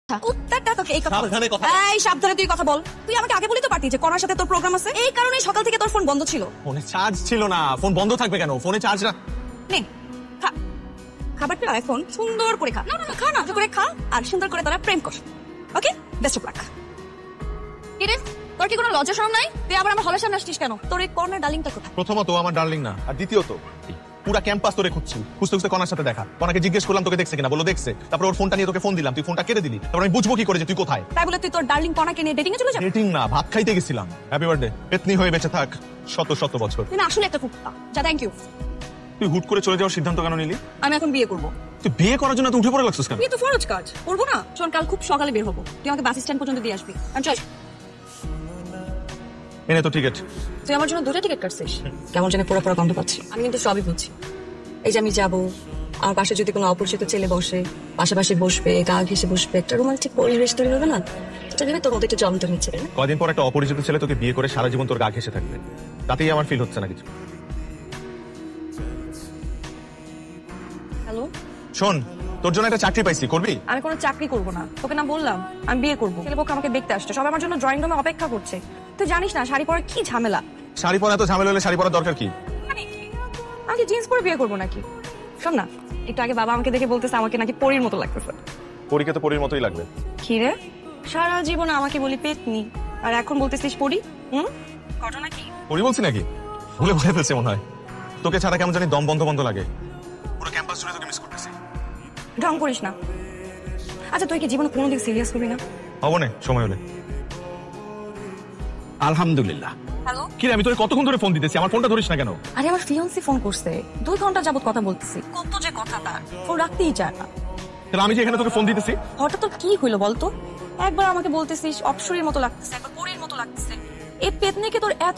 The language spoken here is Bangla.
কুত্তাটা তোকে এই কথা বল। সাবধানে কথা এই সাবধানে তুই কথা বল। তুই আমাকে আগে বলি তো পারতি যে করার সাথে তোর প্রোগ্রাম আছে। এই কারণে সকাল থেকে তোর ফোন বন্ধ ছিল। ফোনে চার্জ ছিল না। ফোন বন্ধ থাকবে কেন? ফোনে চার্জ না। নে খা। খাবারটা এখন সুন্দর করে খা। না না না খা না, করে খা আর সুন্দর করে তোরা প্রেম কর। ওকে, বেস্ট অফ লাক। কি রে, তোর কি কোনো লজ্জা শরম নাই? তুই আবার আমার হলের সামনে আসছিস কেন? তোর এই কর্নার ডার্লিংটা কোথায়? প্রথমত আমার ডার্লিং না, আর দ্বিতীয়ত পুরা ক্যাম্পাস তোরে খুঁজছি। খুঁজতে খুঁজতে কনার সাথে দেখা। কনাকে জিজ্ঞেস করলাম তোকে দেখছে কিনা, বলো দেখছে। তারপর ওর ফোনটা নিয়ে তোকে ফোন দিলাম, তুই ফোনটা কেটে দিলি। তারপর আমি বুঝবো কি করে যে তুই কোথায়? তাই বলে তুই তোর ডার্লিং কর্নারকে নিয়ে ডেটিং এ চলে যাবি? ডেটিং না, ভাত খাইতে গেছিলাম। Happy birthday. পেতনি হয়ে বেঁচে থাক শত শত বছর। তুই না আসলে একটা কুত্তা। যা, থ্যাংক ইউ। তুই হুট করে চলে যাওয়ার সিদ্ধান্ত কেন নিলি? আমি এখন বিয়ে করব। তুই বিয়ে করার জন্য তুই উঠে পড়ে লাগছিস কেন? বিয়ে তো ফরজ কাজ, করবো না? শোন, কাল খুব সকালে বের হবো। তুই আমাকে বাস স্ট্যান্ড পর্যন্ত দিয়ে আসবি। আমি চল। এনে তো টিকিট। তুই আমার জন্য 2টা টিকিট কাটছিস? কেমন জানি পুরো পুরো গন্ধ পাচ্ছি। আমি কিন্তু সবই বুঝছি। এই যে আমি যাবো, আমার পাশে যদি কোনো অপরিচিত ছেলে বসে, পাশাপাশি বসবে, গা ঘেসে বসবে, একটা রোমান্টিক পরিবেশ তৈরি হবে না? এটা ভেবে তোর মধ্যে একটু জমতে হচ্ছে। কদিন পর একটা অপরিচিত ছেলে তোকে বিয়ে করে সারা জীবন তোর গা ঘেসে থাকবে, তাতেই আমার ফিল হচ্ছে না কিছু। হ্যালো, শোন, তোর জন্য একটা চাকরি পাইছি, করবি? আমি কোনো চাকরি করবো না, তোকে না বললাম আমি বিয়ে করবো। ছেলেপক্ষ আমাকে দেখতে আসছে, সবাই আমার জন্য ড্রয়িং রুমে অপেক্ষা করছে। তুই জানিস না শাড়ি পরার কি ঝামেলা। শাড়ি পরা এত ঝামেলা হলে শাড়ি পরার দরকার কি? আমি জিন্স পরে বিয়ে করবো নাকি? শোন না, একটু আগে বাবা আমাকে দেখে বলতেছে আমাকে নাকি পরীর মতো লাগতেছে। পরীকে তো পরীর মতোই লাগবে। কি রে, সারা জীবন আমাকে বলি পেতনি, আর এখন বলতেছিস পরী? ঘটনা কি? পরী বলছি নাকি? ভুলে ভুলে ফেলছে মনে হয়। তোকে ছাড়া কেমন জানি দম বন্ধ বন্ধ লাগে। পুরো ক্যাম্পাস জুড়ে তোকে মিস করতেছি। ঢং করিস না। আচ্ছা, তুই কি জীবনে কোনোদিন সিরিয়াস করবি না? হবো না, সময় হলে। আলহামদুলিল্লাহ। হ্যালো, কি রে, আমি তোকে কতক্ষণ ধরে ফোন দিতেছি, আমার ফোনটা ধরিস না কেন? আরে আমার ফিয়ান্সি ফোন করছে, 2 ঘন্টা যাবত কথা বলতেছি। কত যে কথা তার, ফোন রাখতেই চায় না। তাহলে আমি যে এখানে তোকে ফোন দিতেছি। হঠাৎ তোর কি হইলো বলতো? একবার আমাকে বলতেছিস অপসরীর মতো লাগতেছে, একবার পরীর মতো লাগতেছে। এই পেতনিকে তোর এত